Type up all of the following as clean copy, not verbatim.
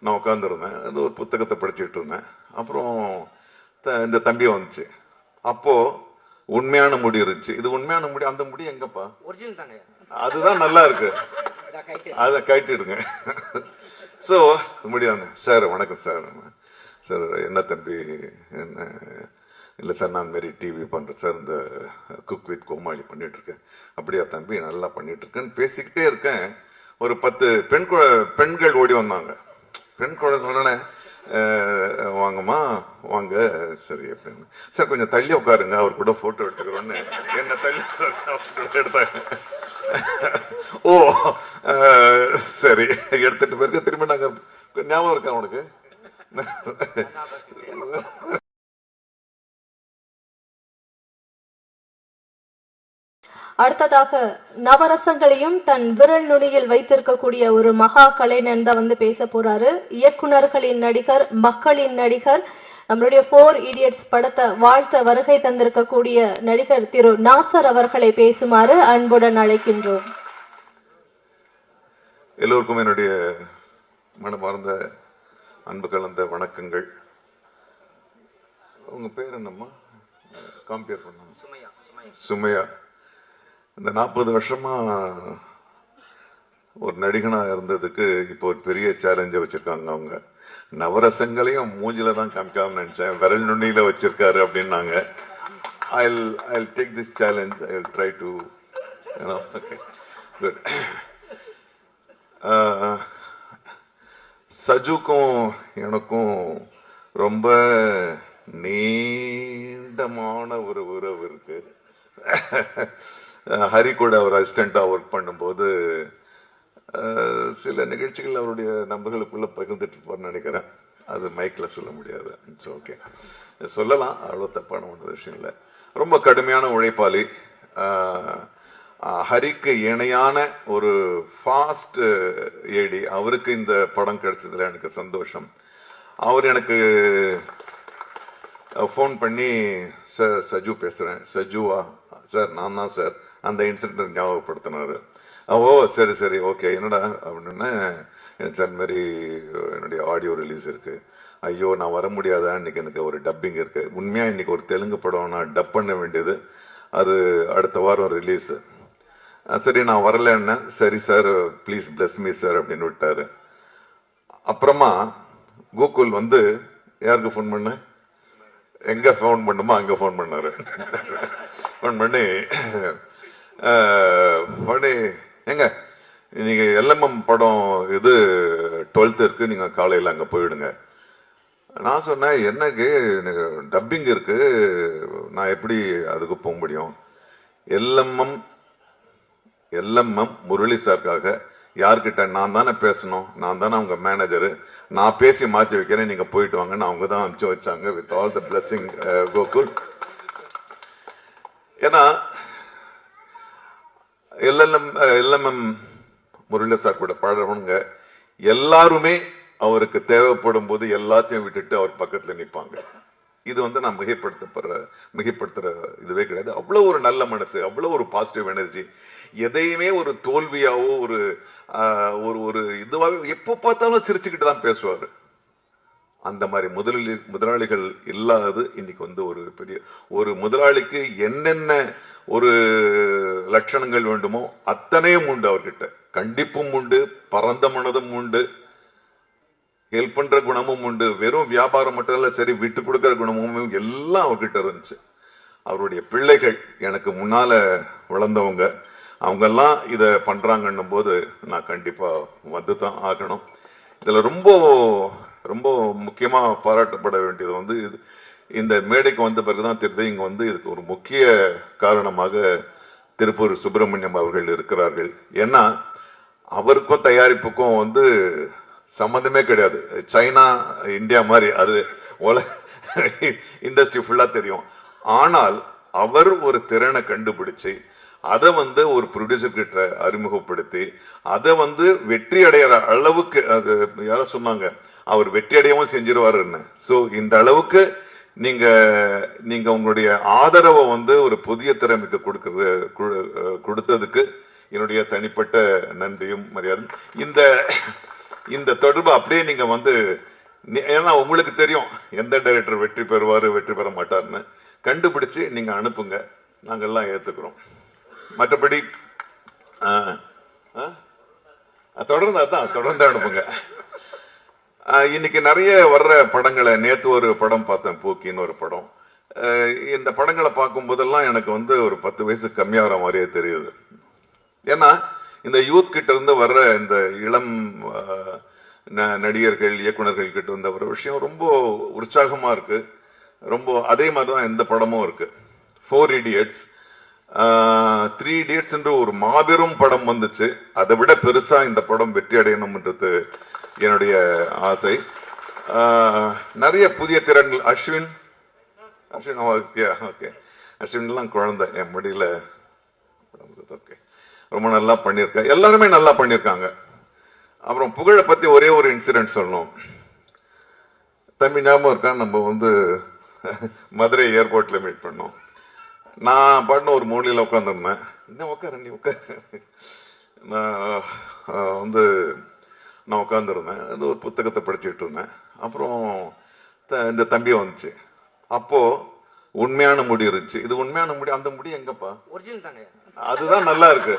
நான் உட்காந்துருந்தேன். அது ஒரு புத்தகத்தை படிச்சுட்டு இருந்தேன். அப்புறம் இந்த தம்பி வந்துச்சு. அப்போ உண்மையான முடி இருந்துச்சு. இது உண்மையான முடி. அந்த முடி எங்கப்பா? ஒரிஜினல் தாங்க. அதுதான் நல்லா இருக்கு. அதை கைட்டிடுங்க. ஸோ முடியாங்க. சார் வணக்கம் சார். சார் என்ன தம்பி என்ன? இல்லை சார் நான் மாரி டிவி பண்ணுறேன் சார், இந்த குக் வித் கோமாளி பண்ணிகிட்ருக்கேன். அப்படியா தம்பி, நல்லா பண்ணிகிட்ருக்கேன்னு பேசிக்கிட்டே இருக்கேன். ஒரு 10 பெண்கள் ஓடி வந்தாங்க. பெண் குழந்தை வாங்கம்மா வாங்க சரி அப்படின்னு. சார் கொஞ்சம் தள்ளி உட்காருங்க, அவர் கூட ஃபோட்டோ எடுத்துக்கிறோன்னு என்ன தள்ளி எடுத்தாங்க. ஓ சரி, எடுத்துட்டு பிறகு திரும்பி நாங்கள் ஞாபகம் இருக்கா உனக்கு? அடுத்ததாக நவரசங்களையும் தன் விரல் நுனியில் வைத்திருக்கக்கூடிய ஒரு மகா கலைஞன் தான் வந்து பேச போறாரு. இயக்குனர்களின் நடிகர், மக்களின் நடிகர், நம்மளுடைய 4 Idiots படத்தை வாழ்த்த வருகை தந்திருக்கக்கூடிய நடிகர் திரு நாசர் அவர்களை பேசுமாறு அன்புடன் அழைக்கின்றோம். எல்லோருக்கும் என்னுடைய மனமார்ந்த அன்பு கலந்த வணக்கங்கள். உங்க பேர் என்னம்மா? காம்பியர் பண்ண சுமையா. இந்த 40 வருஷமா ஒரு நடிகனா இருந்ததுக்கு இப்போ ஒரு பெரிய சேலஞ்சை வச்சிருக்காங்க. அவங்க நவரசங்களையும் மூஞ்சில தான் காமிக்காம நினைச்சேன், விரல் நுண்ணியில வச்சிருக்காரு அப்படின்னாங்க. I'll take this challenge. I'll try to, okay, good. சஜுக்கும் எனக்கும் ரொம்ப நீண்டமான ஒரு உறவு இருக்கு. ஹரி கூட அவர் அசிஸ்டண்டா ஒர்க் பண்ணும்போது சில நிகழ்ச்சிகள் அவருடைய நண்பர்களுக்குள்ள பகிர்ந்துட்டு இருப்பார்னு நினைக்கிறேன். அது மைக்ல சொல்ல முடியாது. இட்ஸ் ஓகே, சொல்லலாம், அவ்வளோ தப்பான ஒன்று விஷயம் இல்லை. ரொம்ப கடுமையான உழைப்பாளி. ஹரிக்கு இணையான ஒரு ஃபாஸ்ட் ஏடி. அவருக்கு இந்த படம் கிடைச்சதுல எனக்கு சந்தோஷம். அவர் எனக்கு ஃபோன் பண்ணி, சார் சஜு பேசுகிறேன். சஜுவா சார்? நான் தான் சார். அந்த இன்சிடென்ட் ஞாபகப்படுத்தினார். ஓ சரி சரி ஓகே, என்னடா அப்படின்னு. சார் மாதிரி என்னுடைய ஆடியோ ரிலீஸ் இருக்கு. ஐயோ நான் வர முடியாதா, இன்னைக்கு எனக்கு ஒரு டப்பிங் இருக்கு. உண்மையாக இன்னைக்கு ஒரு தெலுங்கு படம் நான் டப் பண்ண வேண்டியது, அது அடுத்த வாரம் ரிலீஸு. சரி நான் வரலன்னு. சரி sir please plus me sir அப்படின்னு விட்டாரு. அப்புறமா கோகுல் வந்து யாருக்கு ஃபோன் பண்ண, எங்க ஃபோன் பண்ணுமோ அங்க ஃபோன் பண்ணாரு. ஃபோன் பண்ணி எங்க நீங்க LMM படம் இது 12th இருக்கு, நீங்க காலையில் அங்க போயிடுங்க. நான் சொன்னேன், என்னக்கு டப்பிங் இருக்கு, நான் எப்படி அதுக்கு போக முடியும்? LMM முரளி சாருக்காக யார்கிட்ட? நான் தானே பேசணும், நான் தானே அவங்க மேனேஜரு, நான் பேசி மாற்றி வைக்கிறேன், நீங்க போயிட்டு வாங்கன்னு அவங்க தான் அனுப்பிச்சு வச்சாங்க. With all the blessing Gokul. ஏன்னா LMM முரளி சார் கூட பழகிறவங்க எல்லாருமே அவருக்கு தேவைப்படும் போது எல்லாத்தையும் விட்டுட்டு அவர் பக்கத்துல நிற்பாங்க. இது வந்து நான் மிகைப்படுத்துற இதுவே கிடையாது. அவ்வளவு ஒரு நல்ல மனசு, அவ்வளவு ஒரு பாசிட்டிவ் எனர்ஜி. எதையுமே ஒரு தோல்வியாவோ ஒரு ஒரு இதுவாகவே எப்போ பார்த்தாலும் சிரிச்சுக்கிட்டு தான் பேசுவாரு. அந்த மாதிரி முதலாளிகள் இல்லாதது இன்னைக்கு வந்து ஒரு பெரிய ஒரு முதலாளிக்கு என்னென்ன ஒரு லட்சணங்கள் வேண்டுமோ அத்தனையும் உண்டு அவர்கிட்ட. கண்டிப்பும் உண்டு, பரந்த மனதும் உண்டு, ஹெல்ப் பண்ற குணமும் உண்டு. வெறும் வியாபாரம் மட்டும் இல்ல, சரி விட்டு கொடுக்கிற குணமும் எல்லாம் அவர்கிட்ட இருந்துச்சு. அவருடைய பிள்ளைகள் எனக்கு முன்னால வளர்ந்தவங்க, அவங்க எல்லாம் இத பண்றாங்கன்னும் போது நான் கண்டிப்பா வந்துதான் ஆகணும். இதுல ரொம்ப ரொம்ப முக்கியமா பாராட்டப்பட வேண்டியது வந்து இந்த மேடைக்கு வந்த பிறகுதான் தெரியுது, இங்க வந்து இதுக்கு ஒரு முக்கிய காரணமாக திருப்பூர் சுப்பிரமணியம் அவர்கள் இருக்கிறார்கள். ஏன்னா அவருக்கும் தயாரிப்புக்கும் வந்து சம்பந்தமே கிடையாது. சைனா இந்தியா மாதிரி அது இண்டஸ்ட்ரி ஃபுல்லா தெரியும். ஆனால் அவர் ஒரு திறனை கண்டுபிடிச்சு அதை வந்து ஒரு ப்ரொடியூசர் கிட்ட அறிமுகப்படுத்தி அதை வந்து வெற்றி அடைகிற அளவுக்கு, அது யாரோ சொன்னாங்க அவர் வெற்றி அடையவும் செஞ்சிருவாருன்னு. ஸோ இந்த அளவுக்கு நீங்க உங்களுடைய ஆதரவை வந்து ஒரு புதிய திறமைக்கு கொடுத்ததுக்கு என்னுடைய தனிப்பட்ட நன்றியும் மரியாதையும். இந்த தொடர்பு அப்படியே நீங்க வந்து ஏன்னா உங்களுக்கு தெரியும் எந்த டைரக்டர் வெற்றி பெறுவாரு வெற்றி பெற மாட்டார்னு கண்டுபிடிச்சு நீங்க அனுப்புங்க, நாங்கெல்லாம் ஏத்துக்கிறோம். மற்றபடி தொடர்ந்து அனுப்புங்க. இன்னைக்கு நிறைய வர்ற படங்களை, நேத்து ஒரு படம் பார்த்தேன், பூக்கின்னு ஒரு படம். இந்த படங்களை பார்க்கும் போதெல்லாம் எனக்கு வந்து ஒரு 10 வயசு கம்மியாகிற மாதிரியே தெரியுது. ஏன்னா இந்த யூத் கிட்ட இருந்து வர்ற இந்த இளம் நடிகர்கள் இயக்குனர்கள் கிட்ட இருந்த ஒரு விஷயம் ரொம்ப உற்சாகமா இருக்கு. ரொம்ப அதே மாதிரிதான் இந்த படமும் இருக்கு. 4 Idiots, 3 Idiots என்று ஒரு மாபெரும் படம் வந்துச்சு. அதை விட பெருசா இந்த படம் வெற்றி அடையணும்ன்றது என்னுடைய ஆசை. நிறைய புதிய திறன்கள். அஸ்வின் ஓகே, அஸ்வின்லாம் குழந்தை என் முடியல. ஓகே, ரொம்ப நல்லா பண்ணியிருக்க, எல்லாருமே நல்லா பண்ணியிருக்காங்க. அப்புறம் புகழை பத்தி ஒரே ஒரு இன்சிடென்ட் சொல்லணும். தம்பி ஞாபகம் இருக்கா, நம்ம வந்து மதுரை ஏர்போர்ட்ல மீட் பண்ணோம். நான் பாட்டு ஒரு மூலையில உட்காந்துருந்தேன். என்ன உட்கார நீ உட்கார, நான் உட்காந்துருந்தேன். அது ஒரு புத்தகத்தை படிச்சுட்டு இருந்தேன். அப்புறம் இந்த தம்பி வந்துச்சு. அப்போ உண்மையான முடி இருந்துச்சு. இது உண்மையான முடி, அந்த முடி எங்கப்பா? ஒரிஜினல் தாங்க. அதுதான் நல்லா இருக்கு,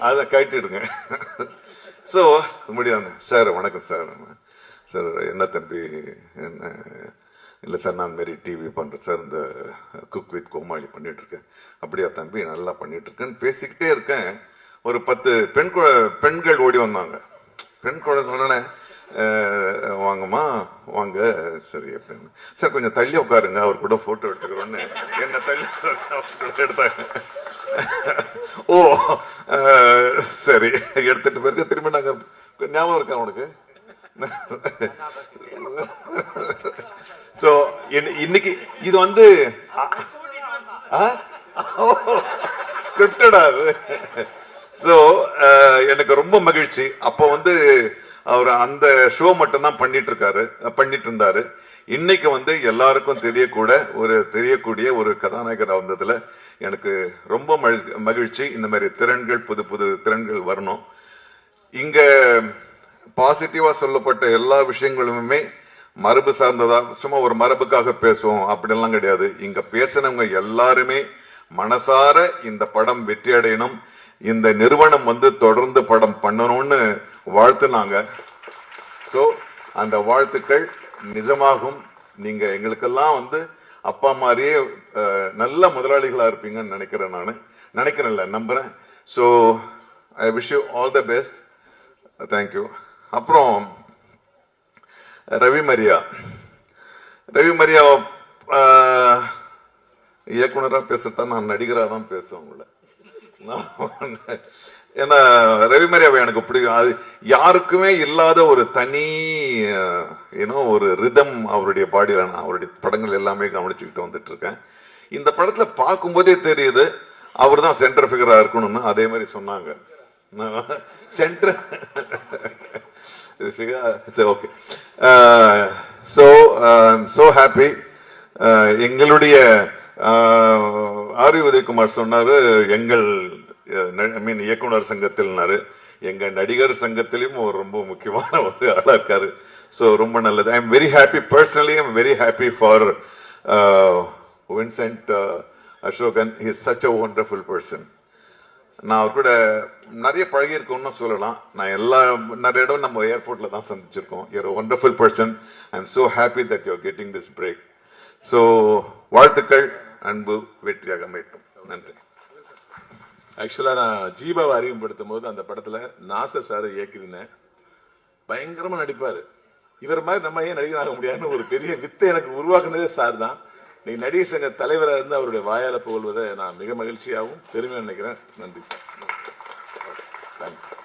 அதை கட்டிடுங்க. ஸோ முடியாங்க. சார் வணக்கம் சார். சார் என்ன தம்பி, என்ன இல்லை சார், நான் மாரி டிவி பண்ணுறேன் சார், இந்த குக் வித் கோமாளி பண்ணிட்டு இருக்கேன். அப்படியா தம்பி, நல்லா பண்ணிட்டு இருக்கேன்னு பேசிக்கிட்டே இருக்கேன். ஒரு 10 பெண்கள் ஓடி வந்தாங்க. பெண் குழந்தை வாங்கம்மா வாங்க, சரி அப்படின்னு. சார் கொஞ்சம் தள்ளி உட்காருங்க, அவர் கூட போட்டோ எடுத்துக்கிறோன்னு என்ன தள்ளி எடுத்தாங்க. ஓ சரி, எடுத்துட்டு பிறகு திரும்ப நாங்க, ஞாபகம் இருக்கா உனக்கு? சோ இன்னைக்கு இது வந்து ஸ்கிரிப்டடா அது. சோ எனக்கு ரொம்ப மகிழ்ச்சி. அப்போ வந்து அவர் அந்த ஷோ மட்டும் தான் பண்ணிட்டு இருந்தாரு. இன்னைக்கு வந்து எல்லாருக்கும் தெரியக்கூடிய ஒரு கதாநாயகராக வந்ததுல எனக்கு ரொம்ப மகிழ்ச்சி. இந்த மாதிரி திறன்கள், புது புது திறன்கள் வரணும். இங்க பாசிட்டிவா சொல்லப்பட்ட எல்லா விஷயங்களுமே மரபு சார்ந்ததா, சும்மா ஒரு மரபுக்காக பேசுவோம் அப்படிலாம் கிடையாது. இங்க பேசினவங்க எல்லாருமே மனசார இந்த படம் வெற்றி அடையணும், இந்த நிறுவனம் வந்து தொடர்ந்து படம் பண்ணணும்னு வாழ்த்துனாங்க. சோ அந்த வாழ்த்துக்கள் நிஜமாகும். நீங்க எங்களுக்கெல்லாம் வந்து அப்பா மாதிரியே நல்ல முதலாளிகளா இருப்பீங்கன்னு நம்புறேன். So I wish you all the best. Thank you. அப்புறம் ரவி மரியா இயக்குனரா பேசத்தான், நான் நடிகராக தான் பேசுவேன் உங்களை. ஏன்னா ரவி மரியாவை எனக்கு பிடிக்கும். அது யாருக்குமே இல்லாத ஒரு தனி ஒரு ரிதம் அவருடைய பாடியில. நான் அவருடைய படங்கள் எல்லாமே கவனிச்சுக்கிட்டு வந்துட்டு இருக்கேன். இந்த படத்துல பார்க்கும்போதே தெரியுது அவர் தான் சென்டர் ஃபிகரா இருக்கணும்னு. அதே மாதிரி சொன்னாங்க. Centre okay. So happy. எங்களுடைய ஆர் உதயகுமார் சொன்னாரு, எங்கள் இயக்குனர் சங்கத்தில்னாரு. எங்க நடிகர் சங்கத்திலும் ஒரு ரொம்ப முக்கியமான ஒரு ஆளா இருக்காரு. சோ ரொம்ப நல்லது. I am very happy. Personally I am very happy for Vincent Asokan. He is such a wonderful person. நான் அவர் கூட நிறைய பழகி இருக்கோம்னு சொல்லலாம். நிறைய இடம் நம்ம ஏர்போர்ட்ல தான் சந்திச்சிருக்கோம். You are a wonderful person. I am so happy that you are getting this break. So வாழ்த்துக்கள், அன்பு வெற்றியாக அமையட்டும். நன்றி. ஆக்சுவலா நான் ஜீபாவை அறிமுகப்படுத்தும் போது அந்த படத்துல நாசர் சார் இயக்கிருந்தேன். பயங்கரமா நடிப்பாரு. இவர் மாதிரி நம்ம ஏன் நடிகராக முடியாதுன்னு ஒரு பெரிய வித்தை எனக்கு உருவாக்குனதே சார் தான். நீங்க நடிகர் சங்க தலைவராக இருந்து அவருடைய வாயால புகழ்வதை நான் மிக மகிழ்ச்சியாகவும் பெருமையாக நினைக்கிறேன். நன்றி சார். தேங்க்யூ.